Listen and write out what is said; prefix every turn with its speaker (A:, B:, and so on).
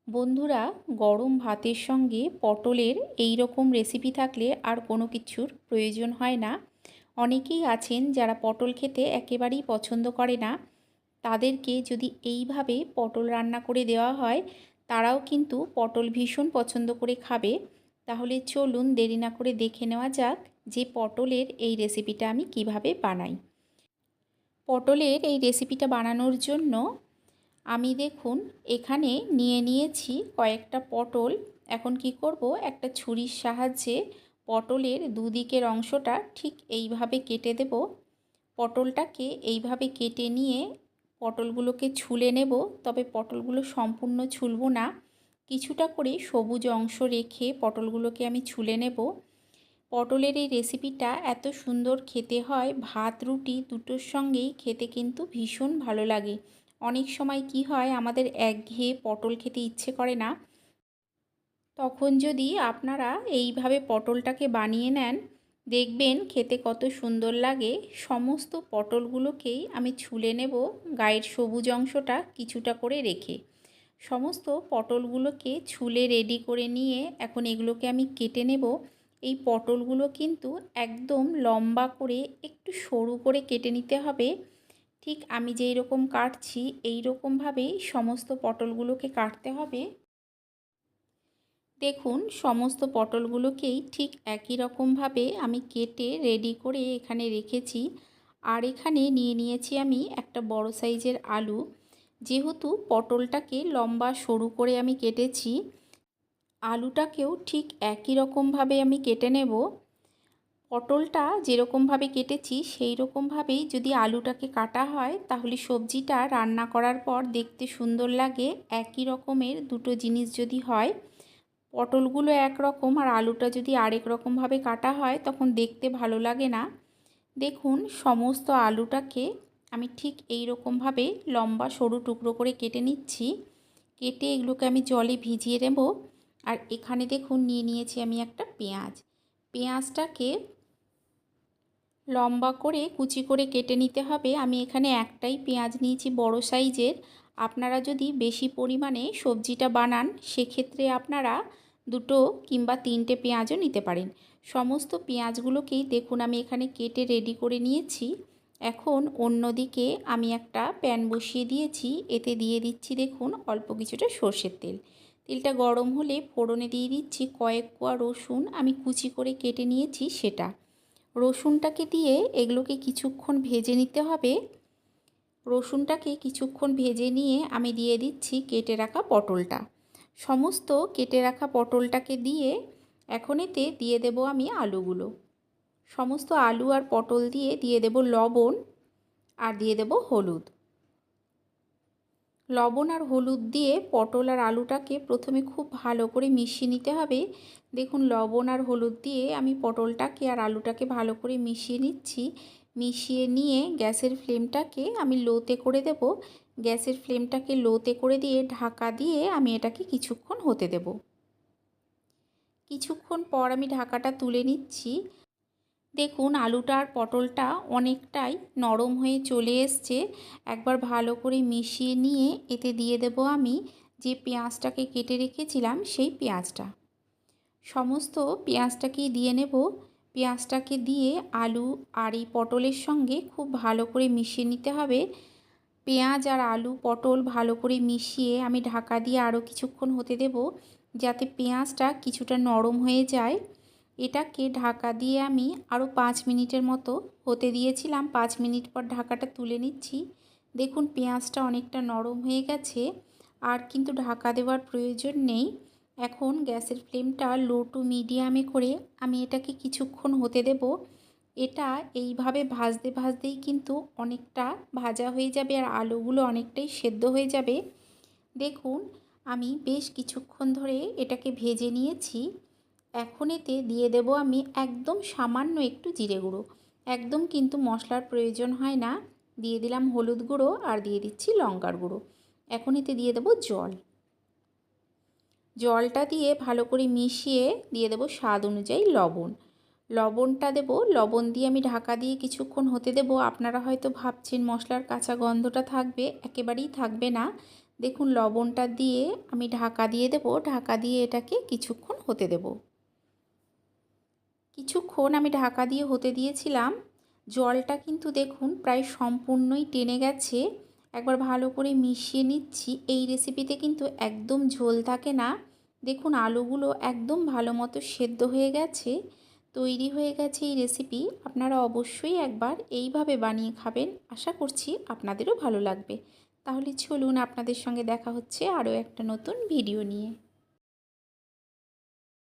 A: বন্ধুরা, গরম ভাতের সঙ্গে পটলের এই রকম রেসিপি থাকলে আর কোনো কিছুর প্রয়োজন হয় না। অনেকেই আছেন যারা পটল খেতে একেবারেই পছন্দ করে না। তাদেরকে যদি এইভাবে পটল রান্না করে দেওয়া হয়, তারাও কিন্তু পটল ভীষণ পছন্দ করে খাবে। তাহলে চলুন দেরি না করে দেখে নেওয়া যাক যে পটলের এই রেসিপিটা আমি কিভাবে বানাই। পটলের এই রেসিপিটা বানানোর জন্য আমি দেখুন এখানে নিয়ে নিয়েছি কয়েকটা পটল। এখন কি করব, একটা ছুরির সাহায্যে পটলের দুদিকের অংশটা ঠিক এইভাবে কেটে দেব। পটলটাকে এইভাবে কেটে নিয়ে পটলগুলোকে ছুলে নেব, তবে পটলগুলো সম্পূর্ণ ছুলব না, কিছুটা করে সবুজ অংশ রেখে পটলগুলোকে আমি ছুলে নেব। পটলের এই রেসিপিটা এত সুন্দর খেতে হয়, ভাত রুটি দুটোর সঙ্গেই খেতে কিন্তু ভীষণ ভালো লাগে। অনেক সময় কি হয়, আমাদের একঘেয়ে পটল খেতে ইচ্ছে করে না, তখন যদি আপনারা এইভাবে পটলটাকে বানিয়ে নেন, দেখবেন খেতে কত সুন্দর লাগে। সমস্ত পটলগুলোকেই আমি ছুলে নেব, গায়ের সবুজ অংশটা কিছুটা করে রেখে। সমস্ত পটলগুলোকে ছুলে রেডি করে নিয়ে এখন এগুলোকে আমি কেটে নেব। এই পটলগুলো কিন্তু একদম লম্বা করে একটু সরু করে কেটে নিতে হবে। ঠিক আমি যেই রকম কাটছি এই রকমভাবেই সমস্ত পটলগুলোকে কাটতে হবে। দেখুন সমস্ত পটলগুলোকেই ঠিক একই রকমভাবে আমি কেটে রেডি করে এখানে রেখেছি। আর এখানে নিয়ে নিয়েছি আমি একটা বড় সাইজের আলু। যেহেতু পটলটাকে লম্বা সরু করে আমি কেটেছি, আলুটাকেও ঠিক একই রকমভাবে আমি কেটে নেব। পটলটা যেরকমভাবে কেটেছি সেই রকমভাবেই যদি আলুটাকে কাটা হয়, তাহলে সবজিটা রান্না করার পর দেখতে সুন্দর লাগে। একই রকমের দুটো জিনিস যদি হয়, পটলগুলো একরকম আর আলুটা যদি আরেক রকমভাবে কাটা হয়, তখন দেখতে ভালো লাগে না। দেখুন সমস্ত আলুটাকে আমি ঠিক এই রকমভাবে লম্বা সরু টুকরো করে কেটে নিচ্ছি। কেটে এগুলোকে আমি জলে ভিজিয়ে নেব। আর এখানে দেখুন নিয়ে নিয়েছি আমি একটা পেঁয়াজ। পেঁয়াজটাকে লম্বা করে কুচি করে কেটে নিতে হবে। আমি এখানে একটাই পেঁয়াজ নিয়েছি বড় সাইজের। আপনারা যদি বেশি পরিমাণে সবজিটা বানান, সেক্ষেত্রে আপনারা দুটো কিংবা তিনটে পেঁয়াজও নিতে পারেন। সমস্ত পেঁয়াজগুলোকেই দেখুন আমি এখানে কেটে রেডি করে নিয়েছি। এখন অন্যদিকে আমি একটা প্যান বসিয়ে দিয়েছি, এতে দিয়ে দিচ্ছি দেখুন অল্প কিছুটা সর্ষের তেল। তেলটা গরম হলে ফোড়নে দিয়ে দিচ্ছি কয়েক কোয়া রসুন আমি কুচি করে কেটে নিয়েছি সেটা। রসুনটাকে দিয়ে এগুলোকে কিছুক্ষণ ভেজে নিতে হবে। রসুনটাকে কিছুক্ষণ ভেজে নিয়ে আমি দিয়ে দিচ্ছি কেটে রাখা পটলটা। সমস্ত কেটে রাখা পটলটাকে দিয়ে এখন এতে দিয়ে দেব আমি আলুগুলো। সমস্ত আলু আর পটল দিয়ে দিয়ে দেব লবণ আর দিয়ে দেব হলুদ। লবণ আর হলুদ দিয়ে পটল আর আলুটাকে প্রথমে খুব ভালো করে মিশিয়ে নিতে হবে। দেখুন লবণ আর হলুদ দিয়ে আমি পটলটাকে আর আলুটাকে ভালো করে মিশিয়ে নিচ্ছি। মিশিয়ে নিয়ে গ্যাসের ফ্লেমটাকে আমি লোতে করে দেব। গ্যাসের ফ্লেমটাকে লোতে করে দিয়ে ঢাকা দিয়ে আমি এটাকে কিছুক্ষণ হতে দেব। কিছুক্ষণ পর আমি ঢাকাটা তুলে নিচ্ছি। দেখুন আলুটা আর পটলটা অনেকটাই নরম হয়ে চলে এসছে। একবার ভালো করে মিশিয়ে নিয়ে এতে দিয়ে দেব আমি যে পেঁয়াজটাকে কেটে রেখেছিলাম সেই পেঁয়াজটা। সমস্ত পেঁয়াজটাকেই দিয়ে নেব। পেঁয়াজটাকে দিয়ে আলু আর এই পটলের সঙ্গে খুব ভালো করে মিশিয়ে নিতে হবে। পেঁয়াজ আর আলু পটল ভালো করে মিশিয়ে আমি ঢাকা দিয়ে আরও কিছুক্ষণ হতে দেব, যাতে পেঁয়াজটা কিছুটা নরম হয়ে যায়। এটাকে ঢাকা দিয়ে আমি আরও 5 মিনিটের মতো হতে দিয়েছিলাম। 5 মিনিট পর ঢাকাটা তুলে নিচ্ছি। দেখুন পেঁয়াজটা অনেকটা নরম হয়ে গেছে, আর কিন্তু ঢাকা দেওয়ার প্রয়োজন নেই। এখন গ্যাসের ফ্লেমটা লো টু মিডিয়ামে করে আমি এটাকে কিছুক্ষণ হতে দেব। এটা এইভাবে ভাজতে ভাজতেই কিন্তু অনেকটা ভাজা হয়ে যাবে আর আলুগুলো অনেকটাই সেদ্ধ হয়ে যাবে। দেখুন আমি বেশ কিছুক্ষণ ধরে এটাকে ভেজে নিয়েছি। এখন এতে দিয়ে দেব আমি একদম সামান্য একটু জিরে গুঁড়ো। একদম কিন্তু মশলার প্রয়োজন হয় না। দিয়ে দিলাম হলুদ গুঁড়ো আর দিয়ে দিচ্ছি লঙ্কার গুঁড়ো। এখন এতে দিয়ে দেব জল। জলটা দিয়ে ভালো করে মিশিয়ে দিয়ে দেব স্বাদ অনুযায়ী লবণ। লবণটা দেব, লবণ দিয়ে আমি ঢাকা দিয়ে কিছুক্ষণ হতে দেব। আপনারা হয়তো ভাবছেন মশলার কাঁচা গন্ধটা থাকবে, একেবারেই থাকবে না। দেখুন লবণটা দিয়ে আমি ঢাকা দিয়ে দেব, ঢাকা দিয়ে এটাকে কিছুক্ষণ হতে দেব। কিছুক্ষণ আমি ঢাকা দিয়ে হতে দিয়েছিলাম। জলটা কিন্তু দেখুন প্রায় সম্পূর্ণই টেনে গেছে। একবার ভালো করে মিশিয়ে নিচ্ছি। এই রেসিপিতে কিন্তু একদম ঝোল থাকে না। দেখুন আলুগুলো একদম ভালো মতো সেদ্ধ হয়ে গেছে। তৈরি হয়ে গেছে এই রেসিপি। আপনারা অবশ্যই একবার এইভাবে বানিয়ে খাবেন। আশা করছি আপনাদেরও ভালো লাগবে। তাহলে চলুন, আপনাদের সঙ্গে দেখা হচ্ছে আরও একটা নতুন ভিডিও নিয়ে।